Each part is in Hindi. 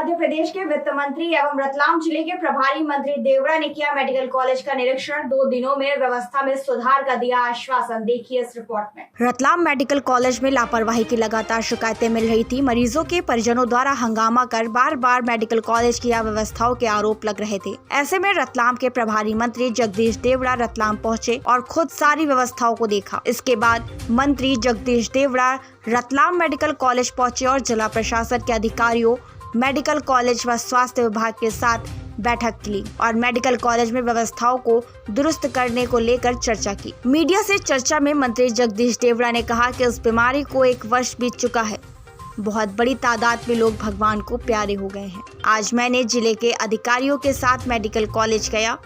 मध्य प्रदेश के वित्त मंत्री एवं रतलाम जिले के प्रभारी मंत्री देवड़ा ने किया मेडिकल कॉलेज का निरीक्षण। 2 दिनों में व्यवस्था में सुधार का दिया आश्वासन। देखिए इस रिपोर्ट में। रतलाम मेडिकल कॉलेज में लापरवाही की लगातार शिकायतें मिल रही थी। मरीजों के परिजनों द्वारा हंगामा कर बार बार मेडिकल कॉलेज की अव्यवस्थाओं के आरोप लग रहे थे। ऐसे में रतलाम के प्रभारी मंत्री जगदीश देवड़ा रतलाम पहुँचे और खुद सारी व्यवस्थाओं को देखा। इसके बाद मंत्री जगदीश देवड़ा रतलाम मेडिकल कॉलेज पहुँचे और जिला प्रशासन के अधिकारियों, मेडिकल कॉलेज व स्वास्थ्य विभाग के साथ बैठक की और मेडिकल कॉलेज में व्यवस्थाओं को दुरुस्त करने को लेकर चर्चा की। मीडिया से चर्चा में मंत्री जगदीश देवड़ा ने कहा कि इस बीमारी को 1 वर्ष बीत चुका है। बहुत बड़ी तादाद में लोग भगवान को प्यारे हो गए हैं। आज मैंने जिले के अधिकारियों के साथ मेडिकल कॉलेज गया।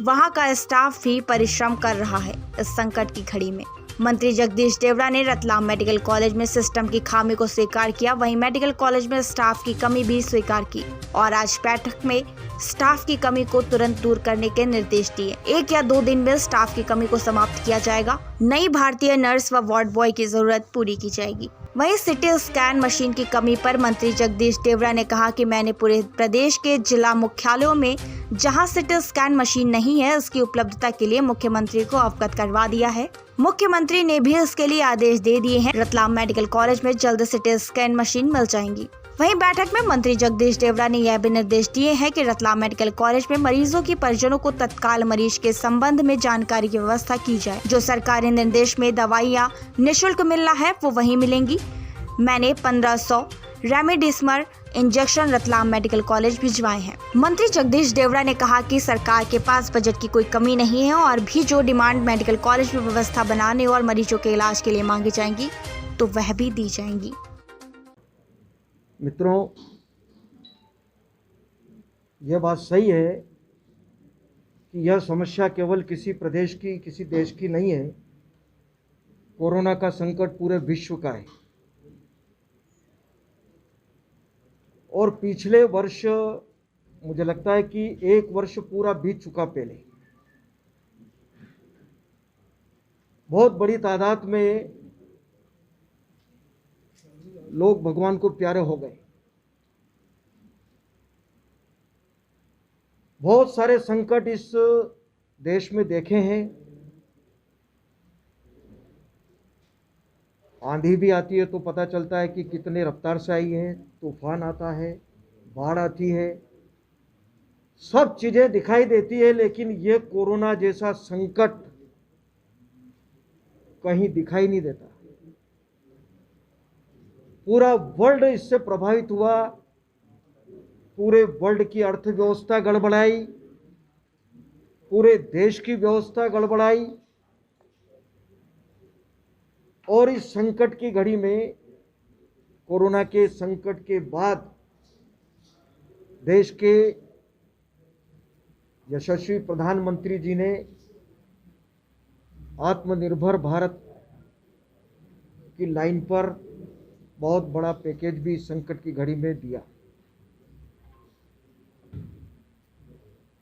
वहाँ का स्टाफ भी परिश्रम कर रहा है इस संकट की घड़ी में। मंत्री जगदीश देवड़ा ने रतलाम मेडिकल कॉलेज में सिस्टम की खामी को स्वीकार किया। वहीं मेडिकल कॉलेज में स्टाफ की कमी भी स्वीकार की और आज बैठक में स्टाफ की कमी को तुरंत दूर करने के निर्देश दिए। 1 या 2 दिन में स्टाफ की कमी को समाप्त किया जाएगा। नई भारतीय नर्स व वार्ड बॉय की जरूरत पूरी की जाएगी। वहीं सिटी स्कैन मशीन की कमी पर मंत्री जगदीश देवड़ा ने कहा कि मैंने पूरे प्रदेश के जिला मुख्यालयों में जहां सिटी स्कैन मशीन नहीं है, उसकी उपलब्धता के लिए मुख्यमंत्री को अवगत करवा दिया है। मुख्यमंत्री ने भी इसके लिए आदेश दे दिए हैं। रतलाम मेडिकल कॉलेज में जल्द सिटी स्कैन मशीन मिल जाएंगी। वहीं बैठक में मंत्री जगदीश देवड़ा ने यह भी निर्देश दिए हैं कि रतलाम मेडिकल कॉलेज में मरीजों की परिजनों को तत्काल मरीज के संबंध में जानकारी की व्यवस्था की जाए। जो सरकारी निर्देश में दवाइयाँ निःशुल्क मिलना है वो वहीं मिलेंगी। मैंने 1500 remdesivir injection Ratlam medical college भिजवाए हैं। मंत्री जगदीश देवड़ा ने कहा कि सरकार के पास बजट की कोई कमी नहीं है और भी जो डिमांड मेडिकल कॉलेज में व्यवस्था बनाने और मरीजों के इलाज के लिए मांगी जाएंगी तो वह भी दी जाएंगी। मित्रों, यह बात सही है कि यह समस्या केवल किसी प्रदेश की, किसी देश की नहीं है। कोरोना का संकट पूरे विश्व का है और पिछले वर्ष मुझे लगता है कि 1 वर्ष पूरा बीत चुका। पहले बहुत बड़ी तादाद में लोग भगवान को प्यारे हो गए। बहुत सारे संकट इस देश में देखे हैं। आंधी भी आती है तो पता चलता है कि कितने रफ्तार से आई है। तूफान आता है, बाढ़ आती है, सब चीजें दिखाई देती है, लेकिन ये कोरोना जैसा संकट कहीं दिखाई नहीं देता। पूरा वर्ल्ड इससे प्रभावित हुआ। पूरे वर्ल्ड की अर्थव्यवस्था गड़बड़ाई, पूरे देश की व्यवस्था गड़बड़ाई और इस संकट की घड़ी में, कोरोना के संकट के बाद देश के यशस्वी प्रधानमंत्री जी ने आत्मनिर्भर भारत की लाइन पर बहुत बड़ा पैकेज भी इस संकट की घड़ी में दिया।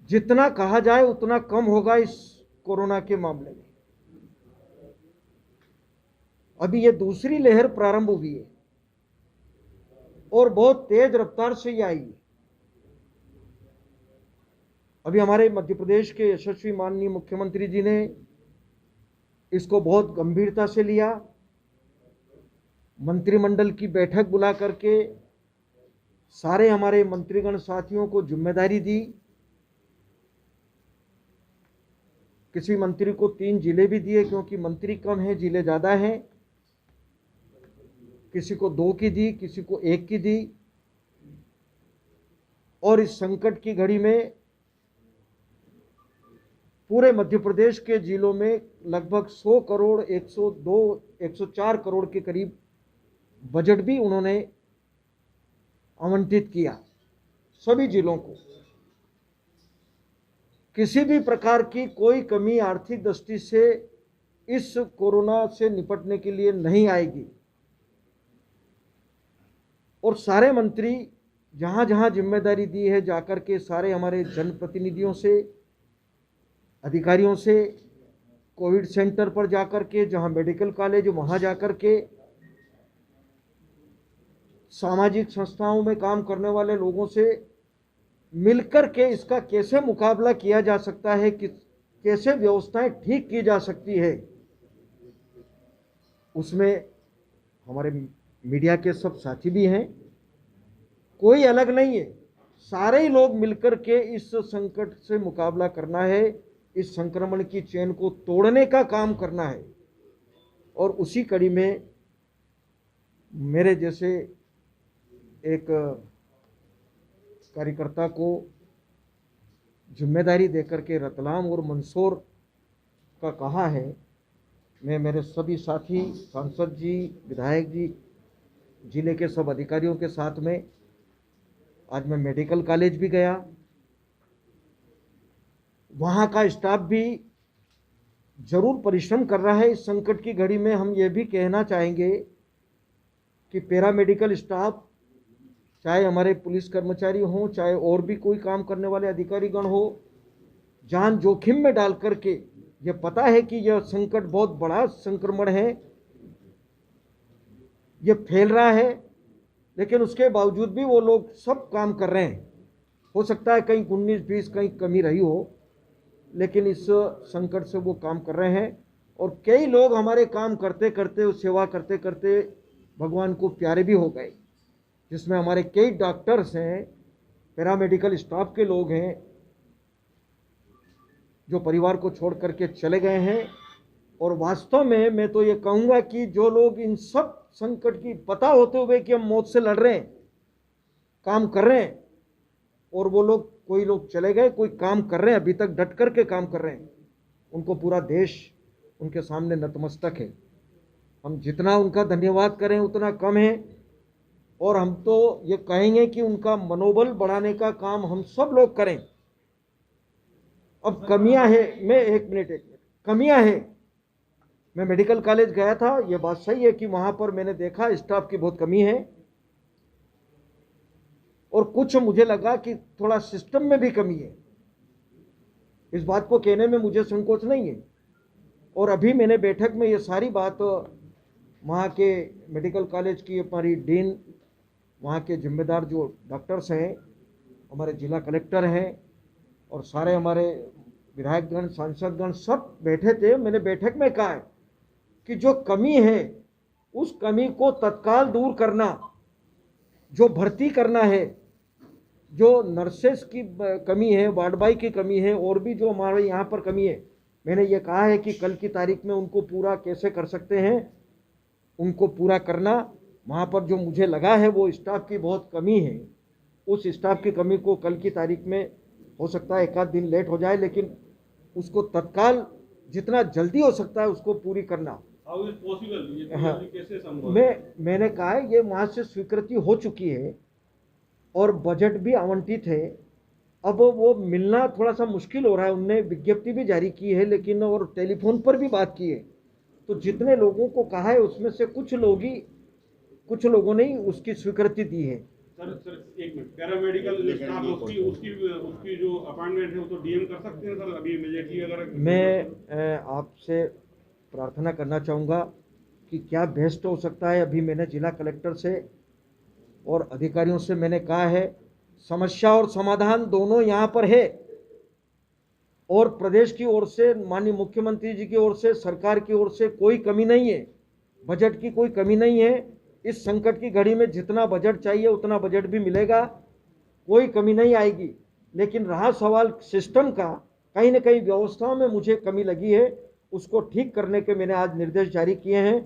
जितना कहा जाए उतना कम होगा इस कोरोना के मामले में। अभी ये दूसरी लहर प्रारंभ हुई है और बहुत तेज रफ्तार से ये आई है। अभी हमारे मध्य प्रदेश के यशस्वी माननीय मुख्यमंत्री जी ने इसको बहुत गंभीरता से लिया। मंत्रिमंडल की बैठक बुला करके सारे हमारे मंत्रीगण साथियों को जिम्मेदारी दी। किसी मंत्री को 3 जिले भी दिए क्योंकि मंत्री कम हैं, जिले ज़्यादा हैं। किसी को 2 की दी, किसी को 1 की दी। और इस संकट की घड़ी में पूरे मध्य प्रदेश के जिलों में लगभग 100 करोड़, 102, 104 करोड़ के करीब बजट भी उन्होंने आवंटित किया सभी जिलों को। किसी भी प्रकार की कोई कमी आर्थिक दृष्टि से इस कोरोना से निपटने के लिए नहीं आएगी। और सारे मंत्री जहां जहां जिम्मेदारी दी है जाकर के सारे हमारे जनप्रतिनिधियों से, अधिकारियों से, कोविड सेंटर पर जाकर के, जहां मेडिकल कॉलेज वहां जाकर के सामाजिक संस्थाओं में काम करने वाले लोगों से मिलकर के इसका कैसे मुकाबला किया जा सकता है, कि कैसे व्यवस्थाएं ठीक की जा सकती है, उसमें हमारे मीडिया के सब साथी भी हैं। कोई अलग नहीं है, सारे ही लोग मिलकर के इस संकट से मुकाबला करना है, इस संक्रमण की चेन को तोड़ने का काम करना है। और उसी कड़ी में मेरे जैसे एक कार्यकर्ता को जिम्मेदारी देकर के रतलाम और मंदसौर का कहा है। मैं मेरे सभी साथी, सांसद जी, विधायक जी, जिले के सब अधिकारियों के साथ में आज मैं मेडिकल कॉलेज भी गया। वहाँ का स्टाफ भी जरूर परिश्रम कर रहा है। इस संकट की घड़ी में हम ये भी कहना चाहेंगे कि पैरामेडिकल स्टाफ, चाहे हमारे पुलिस कर्मचारी हों, चाहे और भी कोई काम करने वाले अधिकारीगण हो, जान जोखिम में डाल करके, ये पता है कि यह संकट बहुत बड़ा संक्रमण है, ये फैल रहा है, लेकिन उसके बावजूद भी वो लोग सब काम कर रहे हैं। हो सकता है कहीं 19-20 कहीं कमी रही हो, लेकिन इस संकट से वो काम कर रहे हैं। और कई लोग हमारे काम करते करते, सेवा करते करते भगवान को प्यारे भी हो गए, जिसमें हमारे कई डॉक्टर्स हैं, पैरामेडिकल स्टाफ के लोग हैं जो परिवार को छोड़ करके चले गए हैं। और वास्तव में मैं तो ये कहूँगा कि जो लोग इन सब संकट की पता होते हुए कि हम मौत से लड़ रहे हैं, काम कर रहे हैं, और वो लोग, कोई लोग चले गए, कोई काम कर रहे हैं, अभी तक डट कर के काम कर रहे हैं, उनको पूरा देश उनके सामने नतमस्तक है। हम जितना उनका धन्यवाद करें उतना कम है। और हम तो ये कहेंगे कि उनका मनोबल बढ़ाने का काम हम सब लोग करें। अब कमियां है, मैं एक मिनट, कमियां है। मैं मेडिकल कॉलेज गया था, ये बात सही है कि वहाँ पर मैंने देखा स्टाफ की बहुत कमी है, और कुछ मुझे लगा कि थोड़ा सिस्टम में भी कमी है। इस बात को कहने में मुझे संकोच नहीं है। और अभी मैंने बैठक में ये सारी बात वहाँ के मेडिकल कॉलेज की हमारी डीन, वहाँ के जिम्मेदार जो डॉक्टर्स हैं, हमारे जिला कलेक्टर हैं, और सारे हमारे विधायकगण, सांसदगण सब बैठे थे। मैंने बैठक में कहा है कि जो कमी है उस कमी को तत्काल दूर करना, जो भर्ती करना है, जो नर्सेस की कमी है, वार्ड बॉय की कमी है, और भी जो हमारे यहाँ पर कमी है, मैंने ये कहा है कि कल की तारीख में उनको पूरा कैसे कर सकते हैं, उनको पूरा करना। वहाँ पर जो मुझे लगा है वो स्टाफ की बहुत कमी है, उस स्टाफ की कमी को कल की तारीख में हो सकता है 1 आध दिन लेट हो जाए, लेकिन उसको तत्काल जितना जल्दी हो सकता है उसको पूरी करना। How is possible? ये हाँ, कैसे संभव? मैंने कहा है ये वहाँ से स्वीकृति हो चुकी है और बजट भी आवंटित है। अब वो मिलना थोड़ा सा मुश्किल हो रहा है। उनने विज्ञप्ति भी जारी की है, लेकिन और टेलीफोन पर भी बात की है। तो जितने लोगों को कहा है उसमें से कुछ लोगों ने ही उसकी स्वीकृति दी है। सर एक मिनट, पैरामेडिकल स्टाफ उसकी जो अपॉइंटमेंट है वो तो डीएम कर सकते हैं सर अभी इमीडिएटली। अगर मैं आपसे प्रार्थना करना चाहूँगा कि क्या बेस्ट हो सकता है। अभी मैंने जिला कलेक्टर से और अधिकारियों से मैंने कहा है, समस्या और समाधान दोनों यहाँ पर है, और प्रदेश की ओर से, माननीय मुख्यमंत्री जी की ओर से, सरकार की ओर से कोई कमी नहीं है, बजट की कोई कमी नहीं है। इस संकट की घड़ी में जितना बजट चाहिए उतना बजट भी मिलेगा, कोई कमी नहीं आएगी। लेकिन रहा सवाल सिस्टम का, कहीं ना कहीं व्यवस्थाओं में मुझे कमी लगी है, उसको ठीक करने के मैंने आज निर्देश जारी किए हैं।